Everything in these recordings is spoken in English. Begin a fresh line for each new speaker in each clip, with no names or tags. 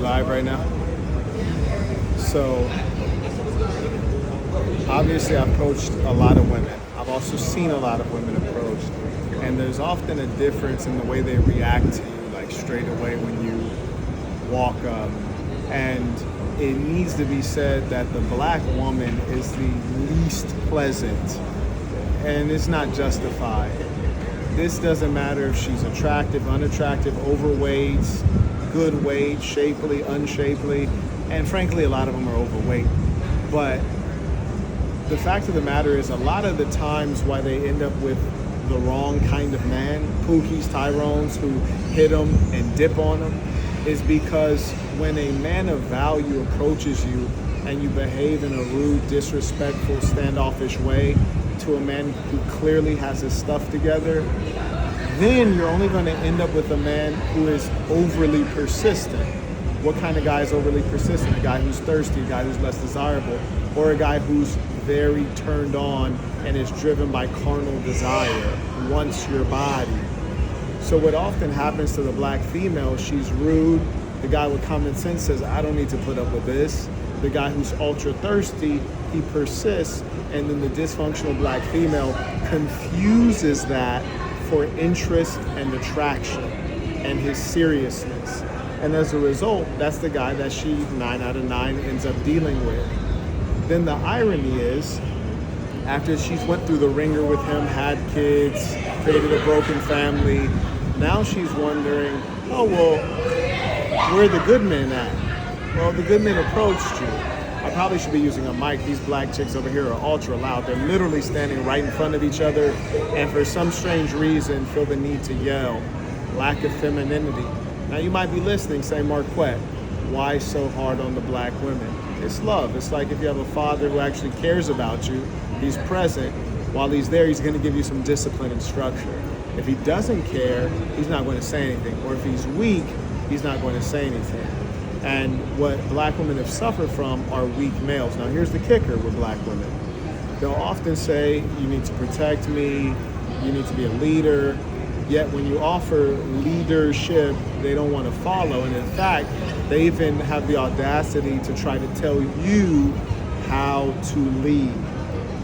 live right now? So, obviously I've approached a lot of women. I've also seen a lot of women approached. And there's often a difference in the way they react to you, like straight away when you walk up. And it needs to be said that the black woman is the least pleasant. And it's not justified. This doesn't matter if she's attractive, unattractive, overweight, good weight, shapely, unshapely, and frankly, a lot of them are overweight. But the fact of the matter is, a lot of the times why they end up with the wrong kind of man, Pookies, Tyrones, who hit them and dip on them, is because when a man of value approaches you and you behave in a rude, disrespectful, standoffish way to a man who clearly has his stuff together, then you're only going to end up with a man who is overly persistent. What kind of guy is overly persistent? A guy who's thirsty, a guy who's less desirable, or a guy who's very turned on and is driven by carnal desire, wants your body. So what often happens to the black female, she's rude. The guy with common sense says, I don't need to put up with this. The guy who's ultra thirsty, he persists, and then the dysfunctional black female confuses that for interest and attraction and his seriousness. And as a result, that's the guy that she, 9 out of 9, ends up dealing with. Then the irony is, after she's went through the ringer with him, had kids, created a broken family, now she's wondering, oh, well, where are the good men at? Well, the good men approached you. I probably should be using a mic. These black chicks over here are ultra loud. They're literally standing right in front of each other, and for some strange reason feel the need to yell. Lack of femininity. Now you might be listening saying, Marquett, why so hard on the black women? It's love. It's like if you have a father who actually cares about you, he's present. While he's there, he's going to give you some discipline and structure. If he doesn't care, he's not going to say anything. Or if he's weak, he's not going to say anything. And what black women have suffered from are weak males. Now here's the kicker with black women. They'll often say, you need to protect me, you need to be a leader. Yet when you offer leadership, they don't want to follow. And in fact, they even have the audacity to try to tell you how to lead.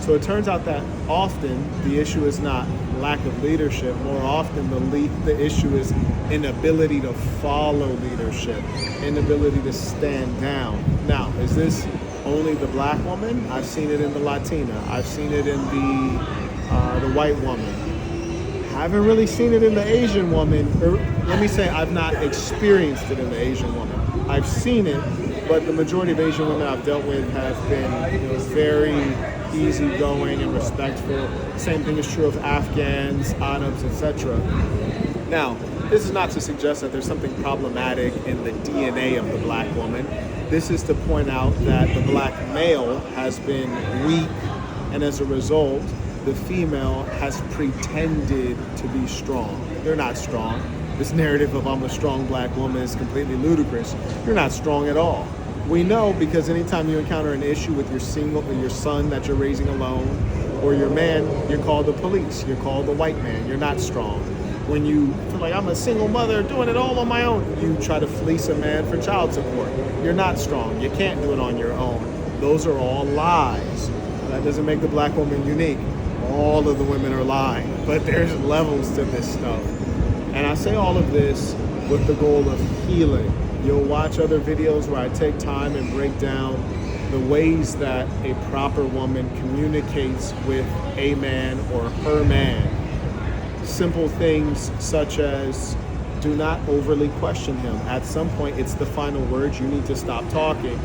So it turns out that often the issue is not lack of leadership. More often the issue is inability to follow leadership, inability to stand down. Now, is this only the black woman? I've seen it in the Latina. I've seen it in the white woman. Haven't really seen it in the Asian woman. Or let me say, I've not experienced it in the Asian woman. I've seen it, but the majority of Asian women I've dealt with have been, very easygoing and respectful. Same thing is true of Afghans, Arabs, etc. Now, this is not to suggest that there's something problematic in the DNA of the black woman. This is to point out that the black male has been weak, and as a result, the female has pretended to be strong. They're not strong. This narrative of I'm a strong black woman is completely ludicrous. You're not strong at all. We know because anytime you encounter an issue with your son that you're raising alone, or your man, you're called the police. You're called the white man. You're not strong. When you feel like I'm a single mother doing it all on my own, you try to fleece a man for child support. You're not strong. You can't do it on your own. Those are all lies. That doesn't make the black woman unique. All of the women are lying, but there's levels to this stuff. And I say all of this with the goal of healing. You'll watch other videos where I take time and break down the ways that a proper woman communicates with a man or her man. Simple things such as do not overly question him. At some point, it's the final word. You need to stop talking.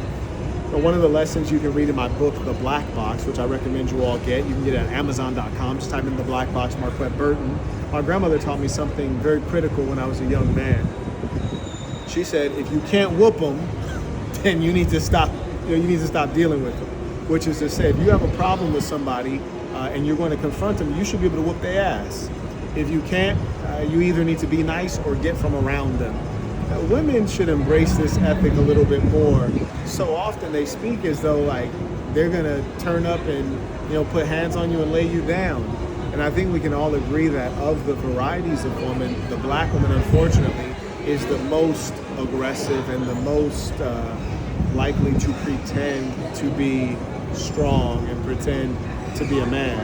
Now, one of the lessons you can read in my book, The Black Box, which I recommend you all get. You can get it at Amazon.com. Just type in The Black Box, Marquett Burton. My grandmother taught me something very critical when I was a young man. She said, if you can't whoop them, then you need to stop. You need to stop dealing with them. Which is to say, if you have a problem with somebody and you're going to confront them, you should be able to whoop their ass. If you can't, you either need to be nice or get from around them. Women should embrace this ethic a little bit more. So often they speak as though like they're gonna turn up and put hands on you and lay you down. And I think we can all agree that of the varieties of women, the black woman, unfortunately, is the most aggressive and the most likely to pretend to be strong and pretend to be a man.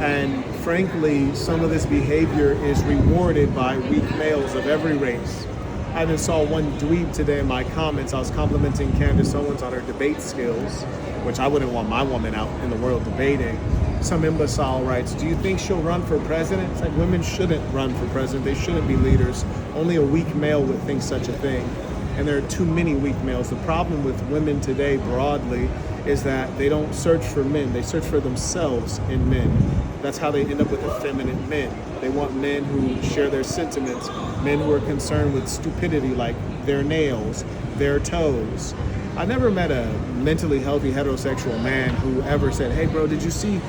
And frankly, some of this behavior is rewarded by weak males of every race. I even saw one dweeb today in my comments. I was complimenting Candace Owens on her debate skills, which I wouldn't want my woman out in the world debating. Some imbecile writes, do you think she'll run for president? It's like, women shouldn't run for president. They shouldn't be leaders. Only a weak male would think such a thing. And there are too many weak males. The problem with women today broadly is that they don't search for men. They search for themselves in men. That's how they end up with effeminate men. They want men who share their sentiments, men who are concerned with stupidity like their nails, their toes. I never met a mentally healthy heterosexual man who ever said, hey bro, did you see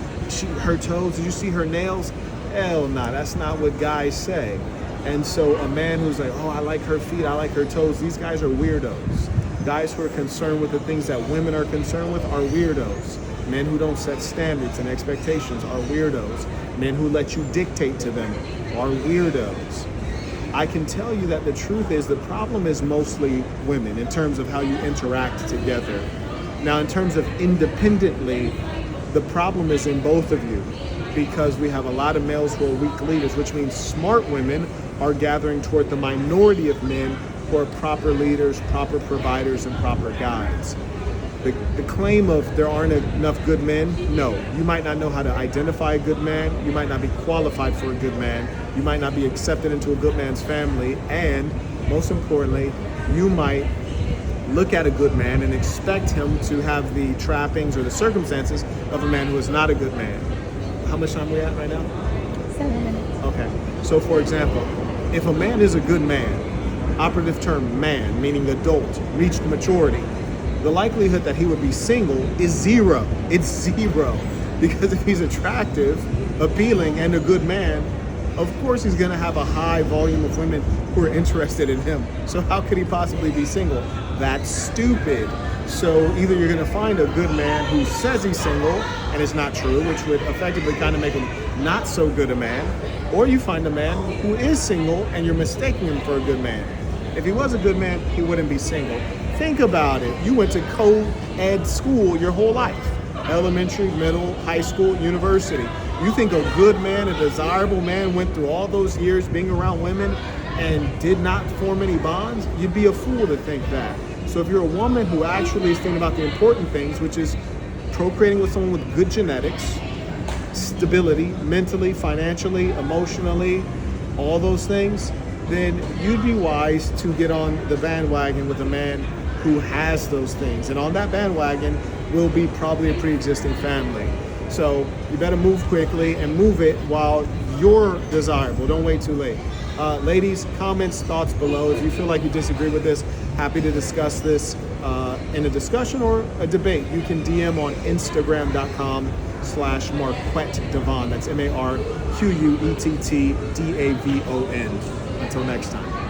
her toes? Did you see her nails? Hell nah, that's not what guys say. And so a man who's like, oh, I like her feet, I like her toes, these guys are weirdos. Guys who are concerned with the things that women are concerned with are weirdos. Men who don't set standards and expectations are weirdos. Men who let you dictate to them are weirdos. I can tell you that the truth is the problem is mostly women in terms of how you interact together. Now, in terms of independently, the problem is in both of you because we have a lot of males who are weak leaders, which means smart women are gathering toward the minority of men who are proper leaders, proper providers, and proper guides. The claim of there aren't enough good men, no. You might not know how to identify a good man. You might not be qualified for a good man. You might not be accepted into a good man's family. And most importantly, you might look at a good man and expect him to have the trappings or the circumstances of a man who is not a good man. How much time are we at right now?
7 minutes.
Okay. So for example, if a man is a good man, operative term man, meaning adult, reached maturity, the likelihood that he would be single is zero. It's zero. Because if he's attractive, appealing, and a good man, of course he's gonna have a high volume of women who are interested in him. So how could he possibly be single? That's stupid. So either you're gonna find a good man who says he's single, and it's not true, which would effectively kind of make him not so good a man, or you find a man who is single and you're mistaking him for a good man. If he was a good man, he wouldn't be single. Think about it. You went to co-ed school your whole life. Elementary, middle, high school, university. You think a good man, a desirable man went through all those years being around women and did not form any bonds? You'd be a fool to think that. So if you're a woman who actually is thinking about the important things, which is procreating with someone with good genetics, stability, mentally, financially, emotionally, all those things, then you'd be wise to get on the bandwagon with a man who has those things. And on that bandwagon will be probably a pre-existing family. So you better move quickly and move it while you're desirable. Don't wait too late. Ladies, comments, thoughts below. If you feel like you disagree with this, happy to discuss this in a discussion or a debate. You can DM on Instagram.com/MarquetDavon. That's MarquettDavon. Until next time.